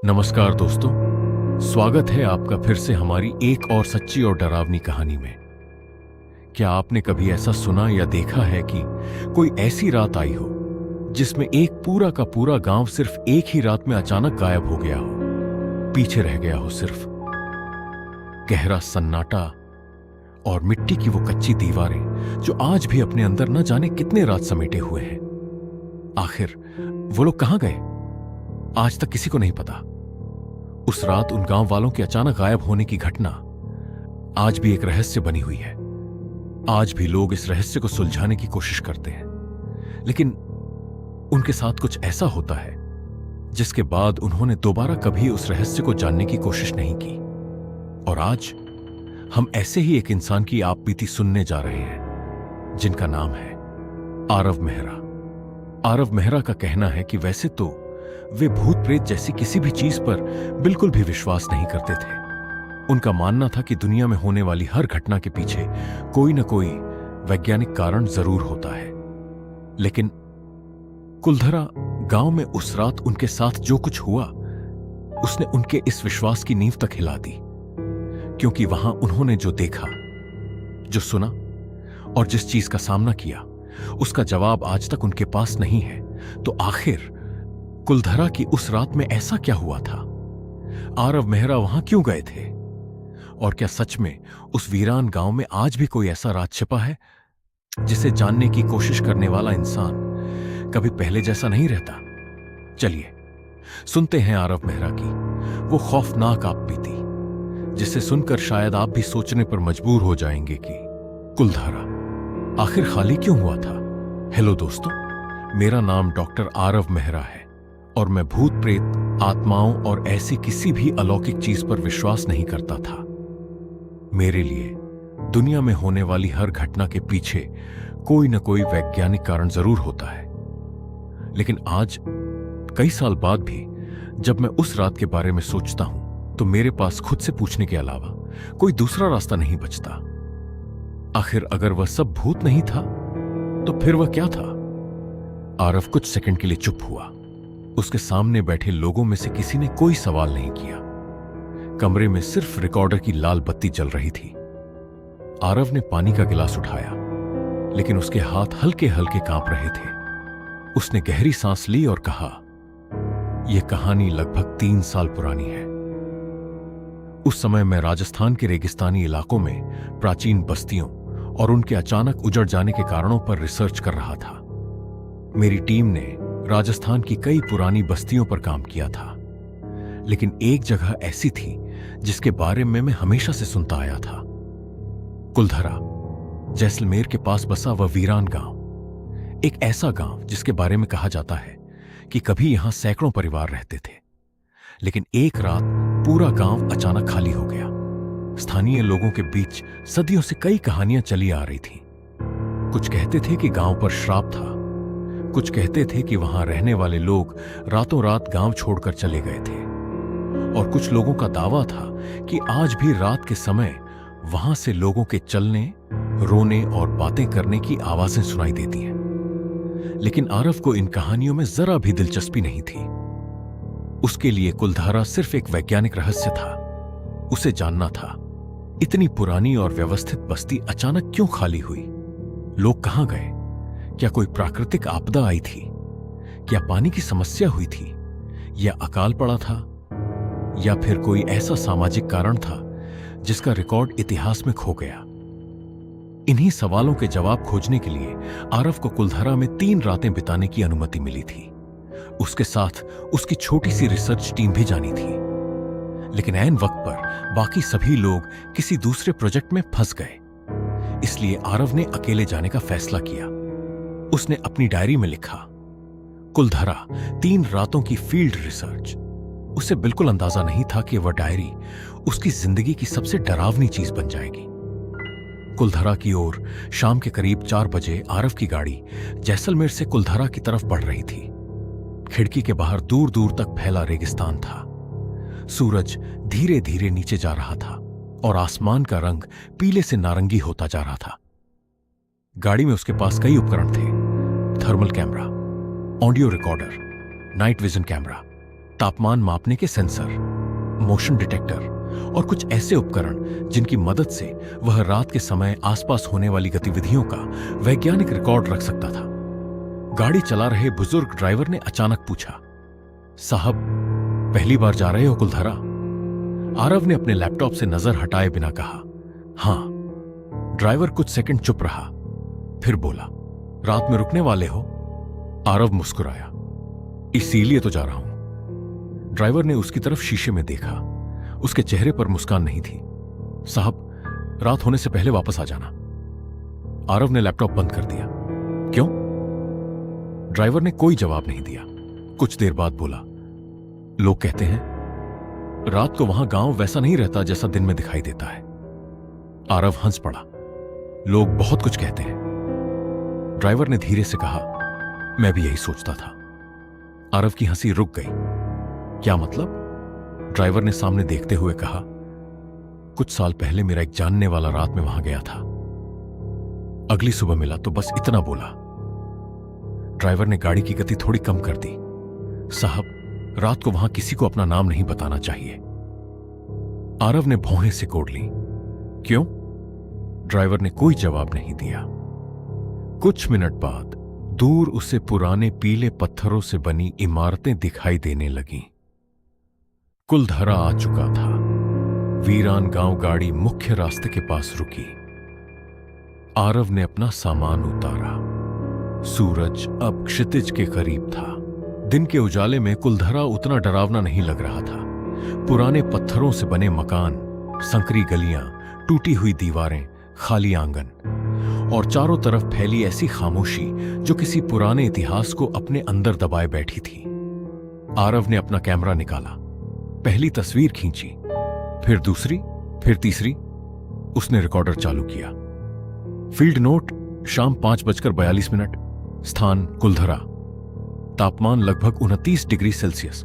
नमस्कार दोस्तों, स्वागत है आपका फिर से हमारी एक और सच्ची और डरावनी कहानी में। क्या आपने कभी ऐसा सुना या देखा है कि कोई ऐसी रात आई हो जिसमें एक पूरा का पूरा गांव सिर्फ एक ही रात में अचानक गायब हो गया हो, पीछे रह गया हो सिर्फ गहरा सन्नाटा और मिट्टी की वो कच्ची दीवारें जो आज भी अपने अंदर न जाने कितने रात समेटे हुए हैं। आखिर वो लोग कहां गए, आज तक किसी को नहीं पता। उस रात उन गांव वालों के अचानक गायब होने की घटना आज भी एक रहस्य बनी हुई है। आज भी लोग इस रहस्य को सुलझाने की कोशिश करते हैं, लेकिन उनके साथ कुछ ऐसा होता है जिसके बाद उन्होंने दोबारा कभी उस रहस्य को जानने की कोशिश नहीं की। और आज हम ऐसे ही एक इंसान की आप बीती सुनने जा रहे हैं जिनका नाम है आरव मेहरा। आरव मेहरा का कहना है कि वैसे तो वे भूत प्रेत जैसी किसी भी चीज पर बिल्कुल भी विश्वास नहीं करते थे। उनका मानना था कि दुनिया में होने वाली हर घटना के पीछे कोई न कोई वैज्ञानिक कारण जरूर होता है। लेकिन कुलधरा गांव में उस रात उनके साथ जो कुछ हुआ उसने उनके इस विश्वास की नींव तक हिला दी, क्योंकि वहां उन्होंने जो देखा, जो सुना और जिस चीज का सामना किया उसका जवाब आज तक उनके पास नहीं है। तो आखिर कुलधरा की उस रात में ऐसा क्या हुआ था? आरव मेहरा वहां क्यों गए थे? और क्या सच में उस वीरान गांव में आज भी कोई ऐसा राज छिपा है जिसे जानने की कोशिश करने वाला इंसान कभी पहले जैसा नहीं रहता? चलिए सुनते हैं आरव मेहरा की वो खौफनाक आप बीती, जिसे सुनकर शायद आप भी सोचने पर मजबूर हो जाएंगे कि कुलधरा आखिर खाली क्यों हुआ था। हेलो दोस्तों, मेरा नाम डॉक्टर आरव मेहरा है और मैं भूत प्रेत, आत्माओं और ऐसी किसी भी अलौकिक चीज पर विश्वास नहीं करता था। मेरे लिए दुनिया में होने वाली हर घटना के पीछे कोई न कोई वैज्ञानिक कारण जरूर होता है। लेकिन आज कई साल बाद भी जब मैं उस रात के बारे में सोचता हूं तो मेरे पास खुद से पूछने के अलावा कोई दूसरा रास्ता नहीं बचता। आखिर अगर वह सब भूत नहीं था तो फिर वह क्या था? आरव कुछ सेकंड के लिए चुप हुआ। उसके सामने बैठे लोगों में से किसी ने कोई सवाल नहीं किया। कमरे में सिर्फ रिकॉर्डर की लाल बत्ती जल रही थी। आरव ने पानी का गिलास उठाया, लेकिन उसके हाथ हल्के हल्के कांप रहे थे। उसने गहरी सांस ली और कहा, यह कहानी लगभग 3 साल पुरानी है। उस समय मैं राजस्थान के रेगिस्तानी इलाकों में प्राचीन बस्तियों और उनके अचानक उजड़ जाने के कारणों पर रिसर्च कर रहा था। मेरी टीम ने राजस्थान की कई पुरानी बस्तियों पर काम किया था, लेकिन एक जगह ऐसी थी जिसके बारे में मैं हमेशा से सुनता आया था। कुलधरा, जैसलमेर के पास बसा वह वीरान गांव, एक ऐसा गांव जिसके बारे में कहा जाता है कि कभी यहां सैकड़ों परिवार रहते थे, लेकिन एक रात पूरा गांव अचानक खाली हो गया। स्थानीय लोगों के बीच सदियों से कई कहानियां चली आ रही थीं। कुछ कहते थे कि गांव पर श्राप था, कुछ कहते थे कि वहां रहने वाले लोग रातों रात गांव छोड़कर चले गए थे, और कुछ लोगों का दावा था कि आज भी रात के समय वहां से लोगों के चलने, रोने और बातें करने की आवाजें सुनाई देती हैं। लेकिन आरव को इन कहानियों में जरा भी दिलचस्पी नहीं थी। उसके लिए कुलधारा सिर्फ एक वैज्ञानिक रहस्य था। उसे जानना था, इतनी पुरानी और व्यवस्थित बस्ती अचानक क्यों खाली हुई? लोग कहां गए? क्या कोई प्राकृतिक आपदा आई थी? क्या पानी की समस्या हुई थी? या अकाल पड़ा था? या फिर कोई ऐसा सामाजिक कारण था जिसका रिकॉर्ड इतिहास में खो गया? इन्हीं सवालों के जवाब खोजने के लिए आरव को कुलधरा में 3 रातें बिताने की अनुमति मिली थी। उसके साथ उसकी छोटी सी रिसर्च टीम भी जानी थी। लेकिन ऐन वक्त पर बाकी सभी लोग किसी दूसरे प्रोजेक्ट में फंस गए, इसलिए आरव ने अकेले जाने का फैसला किया। उसने अपनी डायरी में लिखा, कुलधरा 3 रातों की फील्ड रिसर्च। उसे बिल्कुल अंदाजा नहीं था कि वह डायरी उसकी जिंदगी की सबसे डरावनी चीज बन जाएगी। कुलधरा की ओर शाम के करीब 4 बजे आरव की गाड़ी जैसलमेर से कुलधरा की तरफ बढ़ रही थी। खिड़की के बाहर दूर दूर तक फैला रेगिस्तान था। सूरज धीरे धीरे नीचे जा रहा था और आसमान का रंग पीले से नारंगी होता जा रहा था। गाड़ी में उसके पास कई उपकरण थे, thermal camera, audio recorder, night vision camera तापमान मापने के सेंसर, मोशन डिटेक्टर और कुछ ऐसे उपकरण जिनकी मदद से वह रात के समय आसपास होने वाली गतिविधियों का वैज्ञानिक रिकॉर्ड रख सकता था। गाड़ी चला रहे बुजुर्ग ड्राइवर ने अचानक पूछा, साहब, पहली बार जा रहे हो कुलधरा? आरव ने अपने लैपटॉप से नजर हटाए बिना कहा, हां। ड्राइवर कुछ सेकंड चुप रहा, फिर बोला, रात में रुकने वाले हो? आरव मुस्कुराया, इसीलिए तो जा रहा हूं। ड्राइवर ने उसकी तरफ शीशे में देखा। उसके चेहरे पर मुस्कान नहीं थी। साहब, रात होने से पहले वापस आ जाना। आरव ने लैपटॉप बंद कर दिया। क्यों? ड्राइवर ने कोई जवाब नहीं दिया। कुछ देर बाद बोला, लोग कहते हैं रात को वहां गांव वैसा नहीं रहता जैसा दिन में दिखाई देता है। आरव हंस पड़ा। लोग बहुत कुछ कहते हैं। ड्राइवर ने धीरे से कहा, मैं भी यही सोचता था। आरव की हंसी रुक गई। क्या मतलब? ड्राइवर ने सामने देखते हुए कहा, कुछ साल पहले मेरा एक जानने वाला रात में वहां गया था। अगली सुबह मिला तो बस इतना बोला। ड्राइवर ने गाड़ी की गति थोड़ी कम कर दी। साहब, रात को वहां किसी को अपना नाम नहीं बताना चाहिए। आरव ने भौहें सिकोड़ ली। क्यों? ड्राइवर ने कोई जवाब नहीं दिया। कुछ मिनट बाद दूर उसे पुराने पीले पत्थरों से बनी इमारतें दिखाई देने लगीं। कुलधरा आ चुका था। वीरान गांव गाड़ी मुख्य रास्ते के पास रुकी। आरव ने अपना सामान उतारा। सूरज अब क्षितिज के करीब था। दिन के उजाले में कुलधरा उतना डरावना नहीं लग रहा था। पुराने पत्थरों से बने मकान, संकरी गलियां, टूटी हुई दीवारें, खाली आंगन और चारों तरफ फैली ऐसी खामोशी जो किसी पुराने इतिहास को अपने अंदर दबाए बैठी थी। आरव ने अपना कैमरा निकाला। पहली तस्वीर खींची, फिर दूसरी, फिर तीसरी। उसने रिकॉर्डर चालू किया। फील्ड नोट, शाम 5:42। स्थान कुलधरा। तापमान लगभग 29 डिग्री सेल्सियस।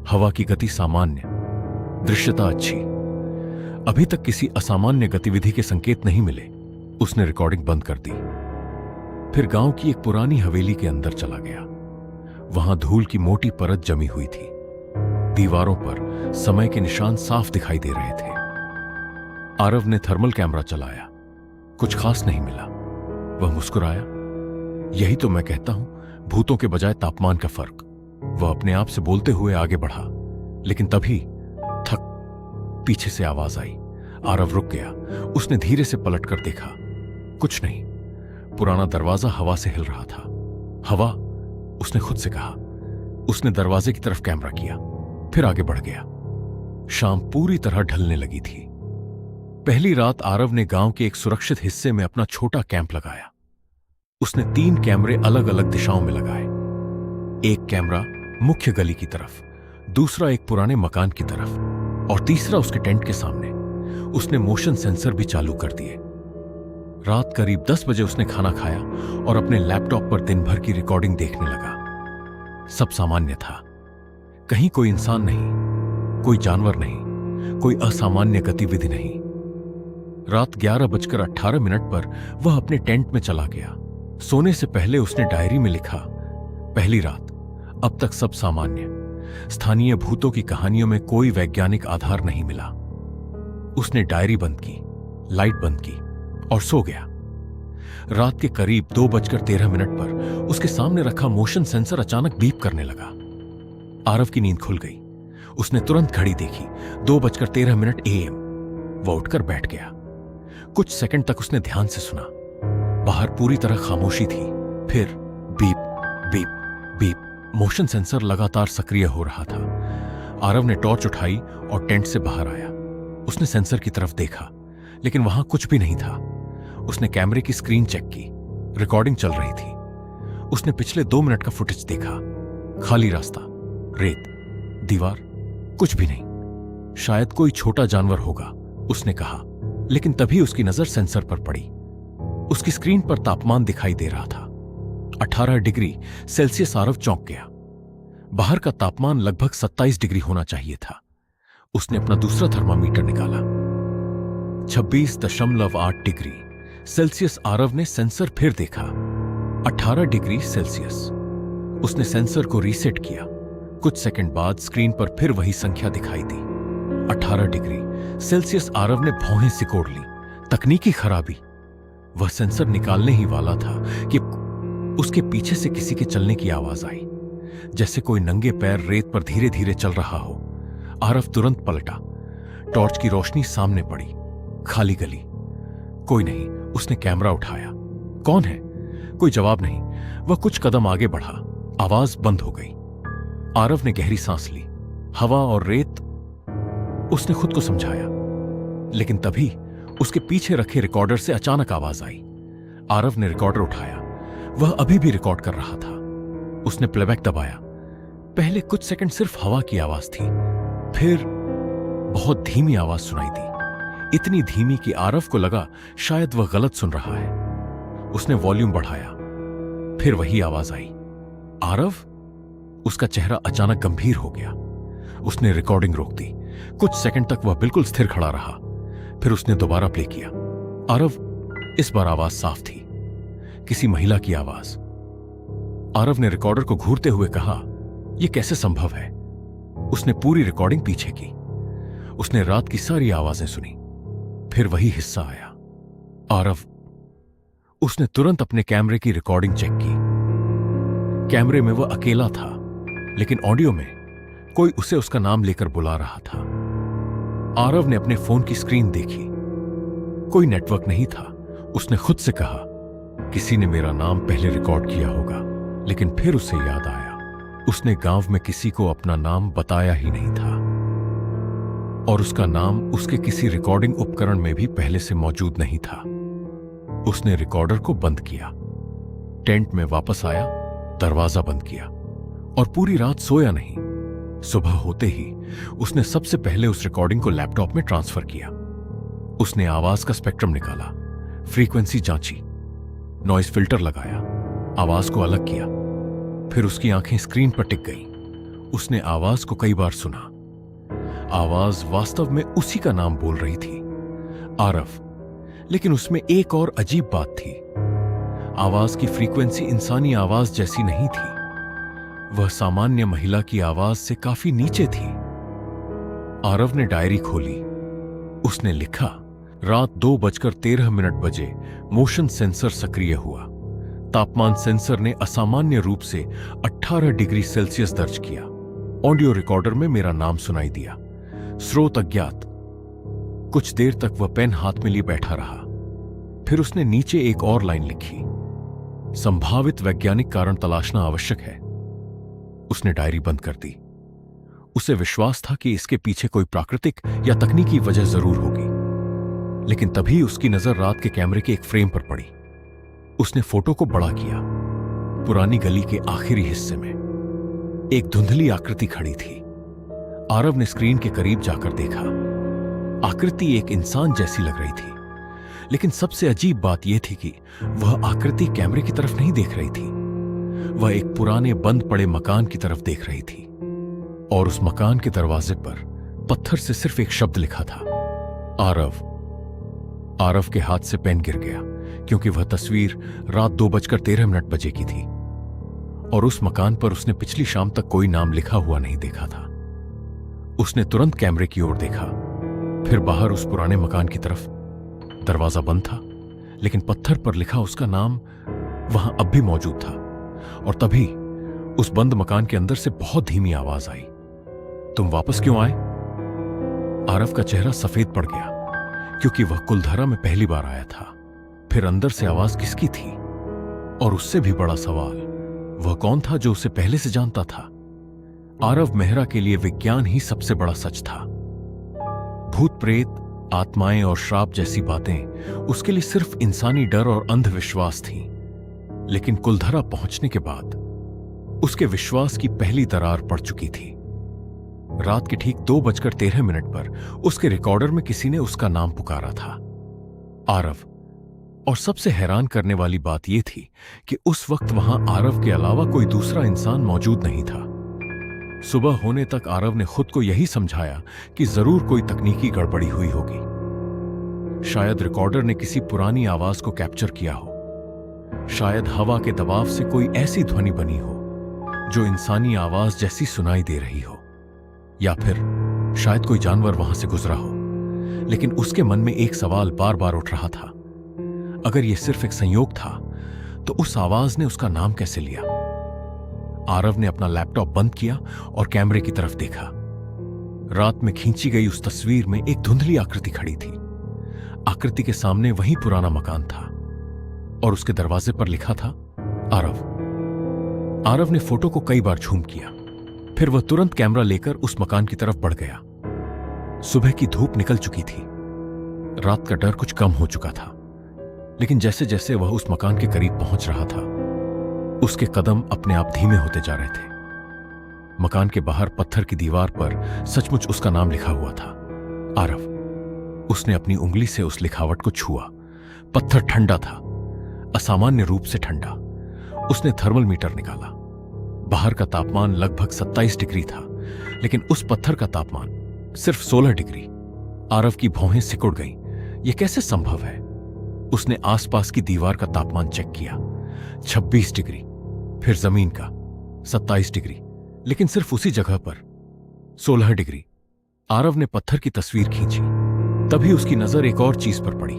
हवा की गति सामान्य। दृश्यता अच्छी। अभी तक किसी असामान्य गतिविधि के संकेत नहीं मिले। उसने रिकॉर्डिंग बंद कर दी। फिर गांव की एक पुरानी हवेली के अंदर चला गया। वहां धूल की मोटी परत जमी हुई थी। दीवारों पर समय के निशान साफ दिखाई दे रहे थे। आरव ने थर्मल कैमरा चलाया। कुछ खास नहीं मिला। वह मुस्कुराया। यही तो मैं कहता हूं, भूतों के बजाय तापमान का फर्क। वह अपने आप से बोलते हुए आगे बढ़ा, लेकिन तभी थक, पीछे से आवाज आई। आरव रुक गया। उसने धीरे से पलटकर देखा। कुछ नहीं। पुराना दरवाजा हवा से हिल रहा था। हवा, उसने खुद से कहा। उसने दरवाजे की तरफ कैमरा किया, फिर आगे बढ़ गया। शाम पूरी तरह ढलने लगी थी। पहली रात आरव ने गांव के एक सुरक्षित हिस्से में अपना छोटा कैंप लगाया। उसने 3 कैमरे अलग अलग दिशाओं में लगाए। एक कैमरा मुख्य गली की तरफ, दूसरा एक पुराने मकान की तरफ और तीसरा उसके टेंट के सामने। उसने मोशन सेंसर भी चालू कर दिए। रात करीब 10 बजे उसने खाना खाया और अपने लैपटॉप पर दिन भर की रिकॉर्डिंग देखने लगा। सब सामान्य था। कहीं कोई इंसान नहीं, कोई जानवर नहीं, कोई असामान्य गतिविधि नहीं। रात 11:18 पर वह अपने टेंट में चला गया। सोने से पहले उसने डायरी में लिखा, पहली रात, अब तक सब सामान्य। स्थानीय भूतों की कहानियों में कोई वैज्ञानिक आधार नहीं मिला। उसने डायरी बंद की, लाइट बंद की और सो गया। रात के करीब 2:13 पर उसके सामने रखा मोशन सेंसर अचानक बीप करने लगा। आरव की नींद खुल गई। उसने तुरंत घड़ी देखी, 2:13 AM। वह उठकर बैठ गया। कुछ सेकंड तक उसने ध्यान से सुना। बाहर पूरी तरह खामोशी थी। फिर beep beep beep. Motion sensor लगातार सक्रिय हो रहा था। आरव ने टॉर्च उठाई और टेंट से बाहर आया। उसने सेंसर की तरफ देखा, लेकिन वहां कुछ भी नहीं था। उसने कैमरे की स्क्रीन चेक की। रिकॉर्डिंग चल रही थी। उसने पिछले 2 मिनट का फुटेज देखा। खाली रास्ता, रेत, दीवार, कुछ भी नहीं। शायद कोई छोटा जानवर होगा, उसने कहा। लेकिन तभी उसकी नजर सेंसर पर पड़ी। उसकी स्क्रीन पर तापमान दिखाई दे रहा था, 18 डिग्री सेल्सियस। आरव चौंक गया। बाहर का तापमान लगभग 27 डिग्री होना चाहिए था। उसने अपना दूसरा थर्मामीटर निकाला। 26.8 डिग्री सेल्सियस। आरव ने सेंसर फिर देखा, 18 डिग्री सेल्सियस। उसने सेंसर को रीसेट किया। कुछ सेकंड बाद स्क्रीन पर फिर वही संख्या दिखाई दी, 18 डिग्री सेल्सियस। आरव ने भौहें सिकोड़ ली। तकनीकी खराबी। वह सेंसर निकालने ही वाला था कि उसके पीछे से किसी के चलने की आवाज आई, जैसे कोई नंगे पैर रेत पर धीरे धीरे चल रहा हो। आरव तुरंत पलटा। टॉर्च की रोशनी सामने पड़ी। खाली गली, कोई नहीं। उसने कैमरा उठाया। कौन है? कोई जवाब नहीं। वह कुछ कदम आगे बढ़ा। आवाज बंद हो गई। आरव ने गहरी सांस ली। हवा और रेत, उसने खुद को समझाया। लेकिन तभी उसके पीछे रखे रिकॉर्डर से अचानक आवाज आई। आरव ने रिकॉर्डर उठाया। वह अभी भी रिकॉर्ड कर रहा था। उसने प्लेबैक दबाया। पहले कुछ सेकंड सिर्फ हवा की आवाज थी, फिर बहुत धीमी आवाज सुनाई दी। इतनी धीमी कि आरव को लगा शायद वह गलत सुन रहा है। उसने वॉल्यूम बढ़ाया। फिर वही आवाज आई। आरव? उसका चेहरा अचानक गंभीर हो गया। उसने रिकॉर्डिंग रोक दी। कुछ सेकंड तक वह बिल्कुल स्थिर खड़ा रहा। फिर उसने दोबारा प्ले किया। आरव, इस बार आवाज साफ थी, किसी महिला की आवाज। आरव ने रिकॉर्डर को घूरते हुए कहा, यह कैसे संभव है? उसने पूरी रिकॉर्डिंग पीछे की। उसने रात की सारी आवाजें सुनी। फिर वही हिस्सा आया। आरव, उसने तुरंत अपने कैमरे की रिकॉर्डिंग चेक की। कैमरे में वह अकेला था, लेकिन ऑडियो में कोई उसे उसका नाम लेकर बुला रहा था। आरव ने अपने फोन की स्क्रीन देखी। कोई नेटवर्क नहीं था। उसने खुद से कहा, किसी ने मेरा नाम पहले रिकॉर्ड किया होगा। लेकिन फिर उसे याद आया, उसने गांव में किसी को अपना नाम बताया ही नहीं था, और उसका नाम उसके किसी रिकॉर्डिंग उपकरण में भी पहले से मौजूद नहीं था। उसने रिकॉर्डर को बंद किया, टेंट में वापस आया, दरवाजा बंद किया और पूरी रात सोया नहीं। सुबह होते ही उसने सबसे पहले उस रिकॉर्डिंग को लैपटॉप में ट्रांसफर किया। उसने आवाज का स्पेक्ट्रम निकाला, फ्रीक्वेंसी जांची, नॉइज फिल्टर लगाया, आवाज को अलग किया। फिर उसकी आंखें स्क्रीन पर टिक गईं। उसने आवाज को कई बार सुना। आवाज वास्तव में उसी का नाम बोल रही थी, आरव। लेकिन उसमें एक और अजीब बात थी। आवाज की फ्रीक्वेंसी इंसानी आवाज जैसी नहीं थी। वह सामान्य महिला की आवाज से काफी नीचे थी। आरव ने डायरी खोली। उसने लिखा, रात 2:13 बजे मोशन सेंसर सक्रिय हुआ। तापमान सेंसर ने असामान्य रूप से 18 डिग्री सेल्सियस दर्ज किया। ऑडियो रिकॉर्डर में मेरा नाम सुनाई दिया। स्रोत अज्ञात। कुछ देर तक वह पेन हाथ में लिए बैठा रहा। फिर उसने नीचे एक और लाइन लिखी, संभावित वैज्ञानिक कारण तलाशना आवश्यक है। उसने डायरी बंद कर दी। उसे विश्वास था कि इसके पीछे कोई प्राकृतिक या तकनीकी वजह जरूर होगी। लेकिन तभी उसकी नजर रात के कैमरे के एक फ्रेम पर पड़ी। उसने फोटो को बड़ा किया। पुरानी गली के आखिरी हिस्से में एक धुंधली आकृति खड़ी थी। आरव ने स्क्रीन के करीब जाकर देखा। आकृति एक इंसान जैसी लग रही थी, लेकिन सबसे अजीब बात यह थी कि वह आकृति कैमरे की तरफ नहीं देख रही थी। वह एक पुराने बंद पड़े मकान की तरफ देख रही थी, और उस मकान के दरवाजे पर पत्थर से सिर्फ एक शब्द लिखा था, आरव। आरव के हाथ से पेन गिर गया, क्योंकि वह तस्वीर रात 2:13 बजे की थी, और उस मकान पर उसने पिछली शाम तक कोई नाम लिखा हुआ नहीं देखा था। उसने तुरंत कैमरे की ओर देखा, फिर बाहर उस पुराने मकान की तरफ। दरवाजा बंद था, लेकिन पत्थर पर लिखा उसका नाम वहां अब भी मौजूद था। और तभी उस बंद मकान के अंदर से बहुत धीमी आवाज आई, तुम वापस क्यों आए? आरव का चेहरा सफेद पड़ गया, क्योंकि वह कुलधरा में पहली बार आया था। फिर अंदर से आवाज किसकी थी? और उससे भी बड़ा सवाल, वह कौन था जो उसे पहले से जानता था? आरव मेहरा के लिए विज्ञान ही सबसे बड़ा सच था। भूत प्रेत, आत्माएं और श्राप जैसी बातें उसके लिए सिर्फ इंसानी डर और अंधविश्वास थीं। लेकिन कुलधरा पहुंचने के बाद उसके विश्वास की पहली दरार पड़ चुकी थी। रात के ठीक 2:13 पर उसके रिकॉर्डर में किसी ने उसका नाम पुकारा था, आरव। और सबसे हैरान करने वाली बात यह थी कि उस वक्त वहां आरव के अलावा कोई दूसरा इंसान मौजूद नहीं था। सुबह होने तक आरव ने खुद को यही समझाया कि जरूर कोई तकनीकी गड़बड़ी हुई होगी। शायद रिकॉर्डर ने किसी पुरानी आवाज को कैप्चर किया हो। शायद हवा के दबाव से कोई ऐसी ध्वनि बनी हो जो इंसानी आवाज जैसी सुनाई दे रही हो, या फिर शायद कोई जानवर वहां से गुजरा हो। लेकिन उसके मन में एक सवाल बार बार उठ रहा था, अगर यह सिर्फ एक संयोग था तो उस आवाज ने उसका नाम कैसे लिया। आरव ने अपना लैपटॉप बंद किया और कैमरे की तरफ देखा। रात में खींची गई उस तस्वीर में एक धुंधली आकृति खड़ी थी। आकृति के सामने वही पुराना मकान था और उसके दरवाजे पर लिखा था आरव। आरव ने फोटो को कई बार झूम किया, फिर वह तुरंत कैमरा लेकर उस मकान की तरफ बढ़ गया। सुबह की धूप निकल चुकी थी, रात का डर कुछ कम हो चुका था, लेकिन जैसे जैसे वह उस मकान के करीब पहुंच रहा था, उसके कदम अपने आप धीमे होते जा रहे थे। मकान के बाहर पत्थर की दीवार पर सचमुच उसका नाम लिखा हुआ था, आरव। उसने अपनी उंगली से उस लिखावट को छुआ। पत्थर ठंडा था, असामान्य रूप से ठंडा। उसने थर्मल मीटर निकाला। बाहर का तापमान लगभग 27 डिग्री था, लेकिन उस पत्थर का तापमान सिर्फ 16 डिग्री। आरव की भौहें सिकुड़ गईं। यह कैसे संभव है? उसने आसपास की दीवार का तापमान चेक किया, 26 डिग्री, फिर जमीन का 27 डिग्री, लेकिन सिर्फ उसी जगह पर 16 डिग्री। आरव ने पत्थर की तस्वीर खींची, तभी उसकी नजर एक और चीज पर पड़ी।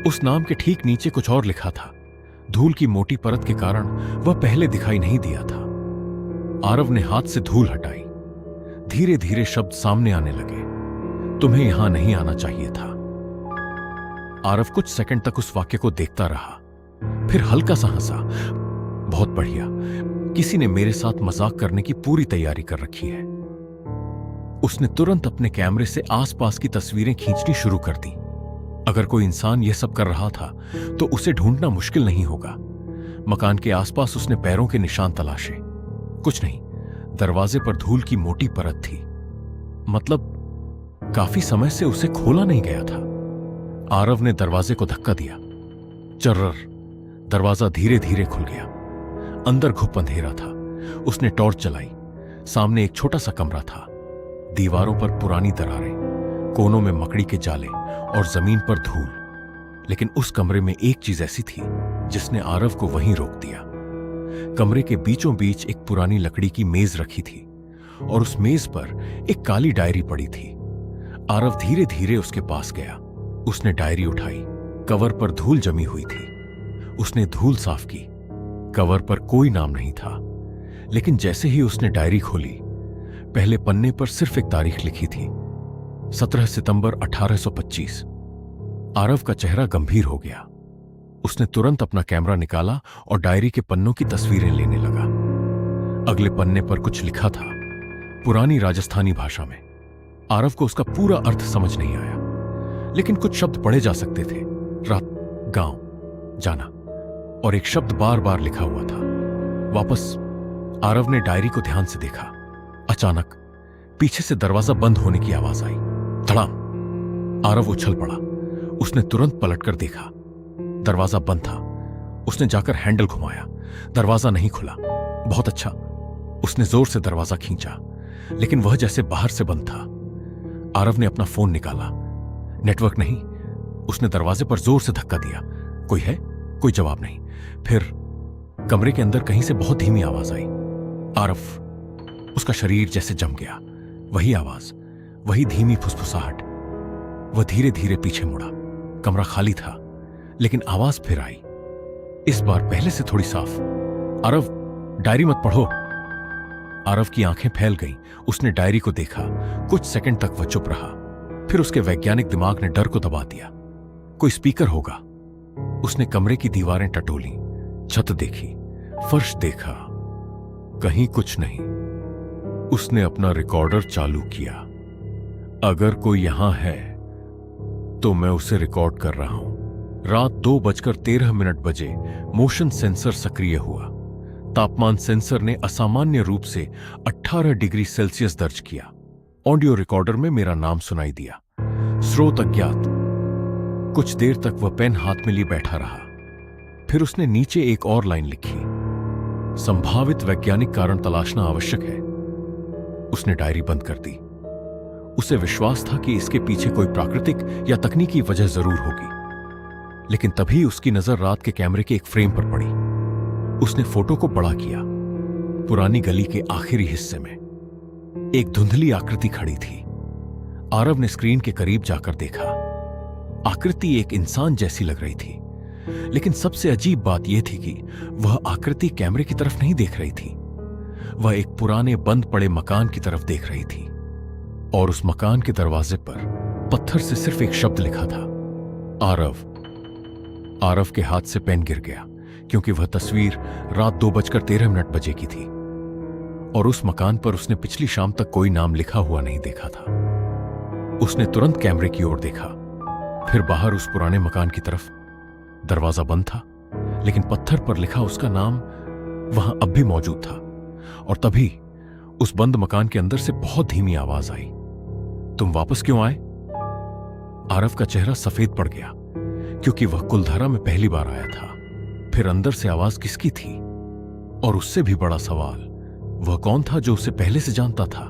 उस नाम के ठीक नीचे कुछ और लिखा था। धूल की मोटी परत के कारण वह पहले दिखाई नहीं दिया था। आरव ने हाथ से धूल हटाई। धीरे धीरे शब्द सामने आने लगे, तुम्हें यहां नहीं आना चाहिए था। आरव कुछ सेकंड तक उस वाक्य को देखता रहा, फिर हल्का सा हंसा। बहुत बढ़िया, किसी ने मेरे साथ मजाक करने की पूरी तैयारी कर रखी है। उसने तुरंत अपने कैमरे से आसपास की तस्वीरें खींचनी शुरू कर दी। अगर कोई इंसान यह सब कर रहा था तो उसे ढूंढना मुश्किल नहीं होगा। मकान के आसपास उसने पैरों के निशान तलाशे, कुछ नहीं। दरवाजे पर धूल की मोटी परत थी, मतलब काफी समय से उसे खोला नहीं गया था। आरव ने दरवाजे को धक्का दिया। चर्रर, दरवाजा धीरे धीरे खुल गया। अंदर घुप अंधेरा था। उसने टॉर्च जलाई। सामने एक छोटा सा कमरा था। दीवारों पर पुरानी दरारें, कोनों में मकड़ी के जाले और जमीन पर धूल। लेकिन उस कमरे में एक चीज ऐसी थी जिसने आरव को वहीं रोक दिया। कमरे के बीचों बीच एक पुरानी लकड़ी की मेज रखी थी और उस मेज पर एक काली डायरी पड़ी थी। आरव धीरे धीरे उसके पास गया। उसने डायरी उठाई। कवर पर धूल जमी हुई थी। उसने धूल साफ की। कवर पर कोई नाम नहीं था, लेकिन जैसे ही उसने डायरी खोली, पहले पन्ने पर सिर्फ एक तारीख लिखी थी, 17 सितंबर 1825। आरव का चेहरा गंभीर हो गया। उसने तुरंत अपना कैमरा निकाला और डायरी के पन्नों की तस्वीरें लेने लगा। अगले पन्ने पर कुछ लिखा था, पुरानी राजस्थानी भाषा में। आरव को उसका पूरा अर्थ समझ नहीं आया, लेकिन कुछ शब्द पढ़े जा सकते थे। रात, गांव, जाना, और एक शब्द बार बार लिखा हुआ था, वापस। आरव ने डायरी को ध्यान से देखा। अचानक पीछे से दरवाजा बंद होने की आवाज आई। धड़ाम! आरव उछल पड़ा। उसने तुरंत पलटकर देखा, दरवाजा बंद था। उसने जाकर हैंडल घुमाया। दरवाजा नहीं खुला। बहुत अच्छा। उसने जोर से दरवाजा खींचा, लेकिन वह जैसे बाहर से बंद था। आरव ने अपना फोन निकाला। नेटवर्क नहीं। उसने दरवाजे पर जोर से धक्का दिया। कोई है? कोई जवाब नहीं। फिर कमरे के अंदर कहीं से बहुत धीमी आवाज आई। आरव, उसका शरीर जैसे जम गया। वही आवाज, वही धीमी फुसफुसाहट। वह धीरे धीरे पीछे मुड़ा। कमरा खाली था, लेकिन आवाज फिर आई, इस बार पहले से थोड़ी साफ। आरव, डायरी मत पढ़ो। आरव की आंखें फैल गईं। उसने डायरी को देखा। कुछ सेकंड तक वह चुप रहा। फिर उसके वैज्ञानिक दिमाग ने डर को दबा दिया। कोई स्पीकर होगा। उसने कमरे की दीवारें टटोली, छत देखी, फर्श देखा, कहीं कुछ नहीं। उसने अपना रिकॉर्डर चालू किया। अगर कोई यहां है तो मैं उसे रिकॉर्ड कर रहा हूं। रात 2:13 बजे मोशन सेंसर सक्रिय हुआ। तापमान सेंसर ने असामान्य रूप से 18 डिग्री सेल्सियस दर्ज किया। ऑडियो रिकॉर्डर में मेरा नाम सुनाई दिया। स्रोत अज्ञात। कुछ देर तक वह पेन हाथ में लिए बैठा रहा। फिर उसने नीचे एक और लाइन लिखी, संभावित वैज्ञानिक कारण तलाशना आवश्यक है। उसने डायरी बंद कर दी। उसे विश्वास था कि इसके पीछे कोई प्राकृतिक या तकनीकी वजह जरूर होगी। लेकिन तभी उसकी नजर रात के कैमरे के एक फ्रेम पर पड़ी। उसने फोटो को बड़ा किया। पुरानी गली के आखिरी हिस्से में एक धुंधली आकृति खड़ी थी। आरव ने स्क्रीन के करीब जाकर देखा। आकृति एक इंसान जैसी लग रही थी, लेकिन सबसे अजीब बात यह थी कि वह आकृति कैमरे की तरफ नहीं देख रही थी। वह एक पुराने बंद पड़े मकान की तरफ देख रही थी और उस मकान के दरवाजे पर पत्थर से सिर्फ एक शब्द लिखा था, आरव। आरव के हाथ से पेन गिर गया क्योंकि वह तस्वीर रात 2:13 की थी और उस मकान पर उसने पिछली शाम तक कोई नाम लिखा हुआ नहीं देखा था। उसने तुरंत कैमरे की ओर देखा, फिर बाहर उस पुराने मकान की तरफ। दरवाजा बंद था, लेकिन पत्थर पर लिखा उसका नाम वहां अब भी मौजूद था। और तभी उस बंद मकान के अंदर से बहुत धीमी आवाज आई, तुम वापस क्यों आए? आरव का चेहरा सफेद पड़ गया क्योंकि वह कुलधारा में पहली बार आया था। फिर अंदर से आवाज किसकी थी? और उससे भी बड़ा सवाल, वह कौन था जो उसे पहले से जानता था?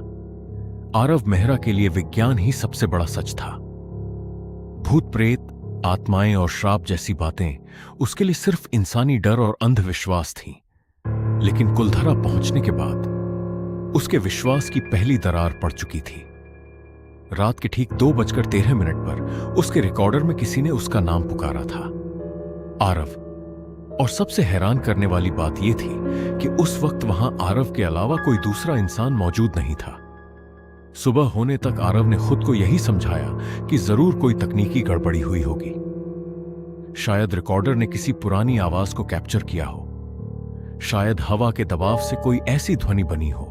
आरव मेहरा के लिए विज्ञान ही सबसे बड़ा सच था। भूत प्रेत, आत्माएं और श्राप जैसी बातें उसके लिए सिर्फ इंसानी डर और अंधविश्वास थीं। लेकिन कुलधारा पहुंचने के बाद उसके विश्वास की पहली दरार पड़ चुकी थी। रात के ठीक 2:13 पर उसके रिकॉर्डर में किसी ने उसका नाम पुकारा था, आरव। और सबसे हैरान करने वाली बात यह थी कि उस वक्त वहां आरव के अलावा कोई दूसरा इंसान मौजूद नहीं था। सुबह होने तक आरव ने खुद को यही समझाया कि जरूर कोई तकनीकी गड़बड़ी हुई होगी। शायद रिकॉर्डर ने किसी पुरानी आवाज को कैप्चर किया हो, शायद हवा के दबाव से कोई ऐसी ध्वनि बनी हो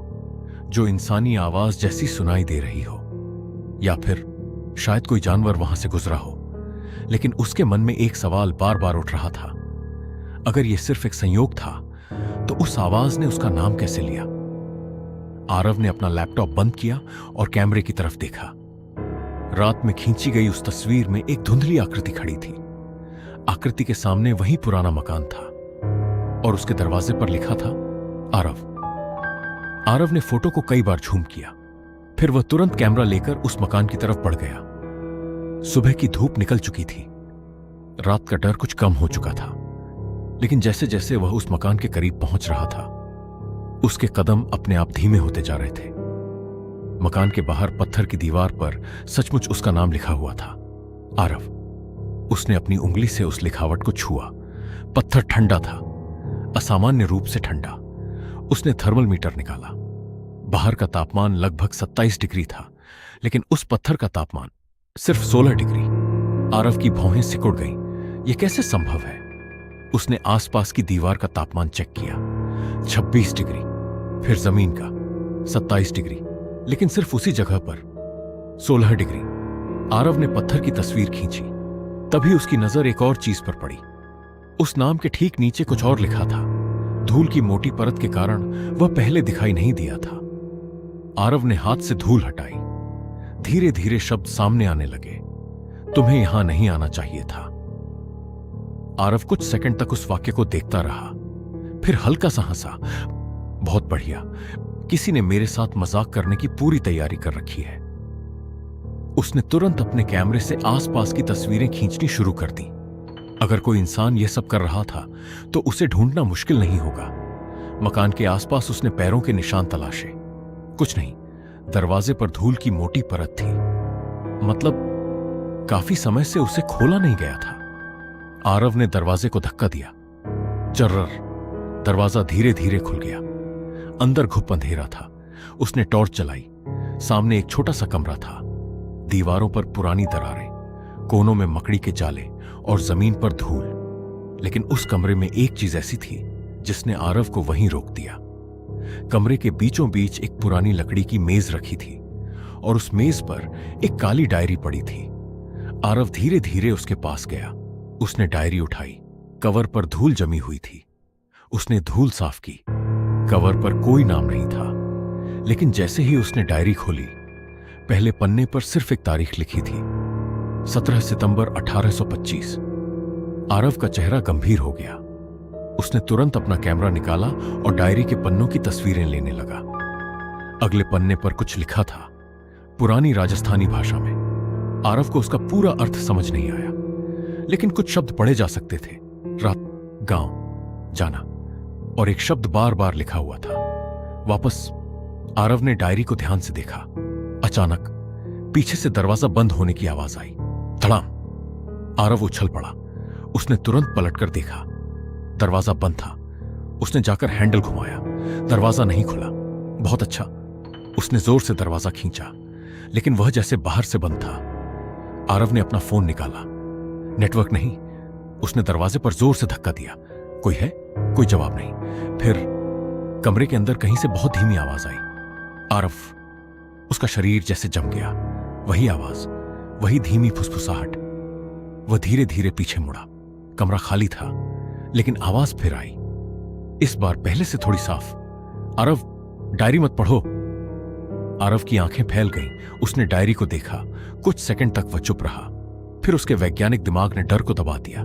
जो इंसानी आवाज जैसी सुनाई दे रही हो, या फिर शायद कोई जानवर वहां से गुजरा हो। लेकिन उसके मन में एक सवाल बार बार उठ रहा था, अगर यह सिर्फ एक संयोग था तो उस आवाज ने उसका नाम कैसे लिया? आरव ने अपना लैपटॉप बंद किया और कैमरे की तरफ देखा। रात में खींची गई उस तस्वीर में एक धुंधली आकृति खड़ी थी। आकृति के सामने वही पुराना मकान था और उसके दरवाजे पर लिखा था, आरव। आरव ने फोटो को कई बार झूम किया, फिर वह तुरंत कैमरा लेकर उस मकान की तरफ बढ़ गया। सुबह की धूप निकल चुकी थी, रात का डर कुछ कम हो चुका था, लेकिन जैसे जैसे वह उस मकान के करीब पहुंच रहा था, उसके कदम अपने आप धीमे होते जा रहे थे। मकान के बाहर पत्थर की दीवार पर सचमुच उसका नाम लिखा हुआ था, आरव। उसने अपनी उंगली से उस लिखावट को छुआ। पत्थर ठंडा था, असामान्य रूप से ठंडा। उसने थर्मल मीटर निकाला। बाहर का तापमान लगभग 27 डिग्री था, लेकिन उस पत्थर का तापमान सिर्फ 16 डिग्री। आरव की भौहें सिकुड़ गईं। यह कैसे संभव है? उसने आसपास की दीवार का तापमान चेक किया, 26 डिग्री, फिर जमीन का 27 डिग्री, लेकिन सिर्फ उसी जगह पर 16 डिग्री। आरव ने पत्थर की तस्वीर खींची, तभी उसकी नजर एक और चीज पर पड़ी। उस नाम के ठीक नीचे कुछ और लिखा था। धूल की मोटी परत के कारण वह पहले दिखाई नहीं दिया था। आरव ने हाथ से धूल हटाई। धीरे धीरे शब्द सामने आने लगे, तुम्हें यहां नहीं आना चाहिए था। आरव कुछ सेकंड तक उस वाक्य को देखता रहा, फिर हल्का सा हंसा। बहुत बढ़िया, किसी ने मेरे साथ मजाक करने की पूरी तैयारी कर रखी है। उसने तुरंत अपने कैमरे से आसपास की तस्वीरें खींचनी शुरू कर दी। अगर कोई इंसान यह सब कर रहा था तो उसे ढूंढना मुश्किल नहीं होगा। मकान के आसपास उसने पैरों के निशान तलाशे, कुछ नहीं। दरवाजे पर धूल की मोटी परत थी, मतलब काफी समय से उसे खोला नहीं गया था। आरव ने दरवाजे को धक्का दिया। चर्रर, दरवाजा धीरे धीरे खुल गया। अंदर घुप अंधेरा था। उसने टॉर्च जलाई। सामने एक छोटा सा कमरा था। दीवारों पर पुरानी दरारें, कोनों में मकड़ी के जाले और जमीन पर धूल। लेकिन उस कमरे में एक चीज ऐसी थी जिसने आरव को वहीं रोक दिया। कमरे के बीचों बीच एक पुरानी लकड़ी की मेज रखी थी और उस मेज पर एक काली डायरी पड़ी थी। आरव धीरे धीरे उसके पास गया। उसने डायरी उठाई। कवर पर धूल जमी हुई थी। उसने धूल साफ की। कवर पर कोई नाम नहीं था, लेकिन जैसे ही उसने डायरी खोली, पहले पन्ने पर सिर्फ एक तारीख लिखी थी, 17 सितंबर 1825। आरव का चेहरा गंभीर हो गया। उसने तुरंत अपना कैमरा निकाला और डायरी के पन्नों की तस्वीरें लेने लगा। अगले पन्ने पर कुछ लिखा था, पुरानी राजस्थानी भाषा में। आरव को उसका पूरा अर्थ समझ नहीं आया, लेकिन कुछ शब्द पढ़े जा सकते थे। रात, गांव, जाना, और एक शब्द बार बार लिखा हुआ था, वापस आरव ने डायरी को ध्यान से देखा। अचानक पीछे से दरवाजा बंद होने की आवाज आई। धड़ाम। आरव उछल पड़ा। उसने तुरंत पलटकर देखा, दरवाजा बंद था। उसने जाकर हैंडल घुमाया, दरवाजा नहीं खुला। बहुत अच्छा। उसने जोर से दरवाजा खींचा, लेकिन वह जैसे बाहर से बंद था। आरव ने अपना फोन निकाला। नेटवर्क नहीं। उसने दरवाजे पर जोर से धक्का दिया। कोई है? कोई जवाब नहीं। फिर कमरे के अंदर कहीं से बहुत धीमी आवाज आई। आरव, उसका शरीर जैसे जम गया। वही आवाज, वही धीमी फुसफुसाहट। वह धीरे धीरे पीछे मुड़ा। कमरा खाली था, लेकिन आवाज फिर आई, इस बार पहले से थोड़ी साफ। आरव, डायरी मत पढ़ो। आरव की आंखें फैल गईं। उसने डायरी को देखा। कुछ सेकंड तक वह चुप रहा। फिर उसके वैज्ञानिक दिमाग ने डर को दबा दिया।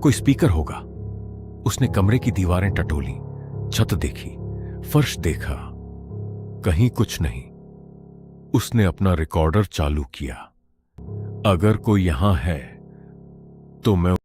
कोई स्पीकर होगा। उसने कमरे की दीवारें टटोली, छत देखी, फर्श देखा। कहीं कुछ नहीं। उसने अपना रिकॉर्डर चालू किया। अगर कोई यहां है तो मैं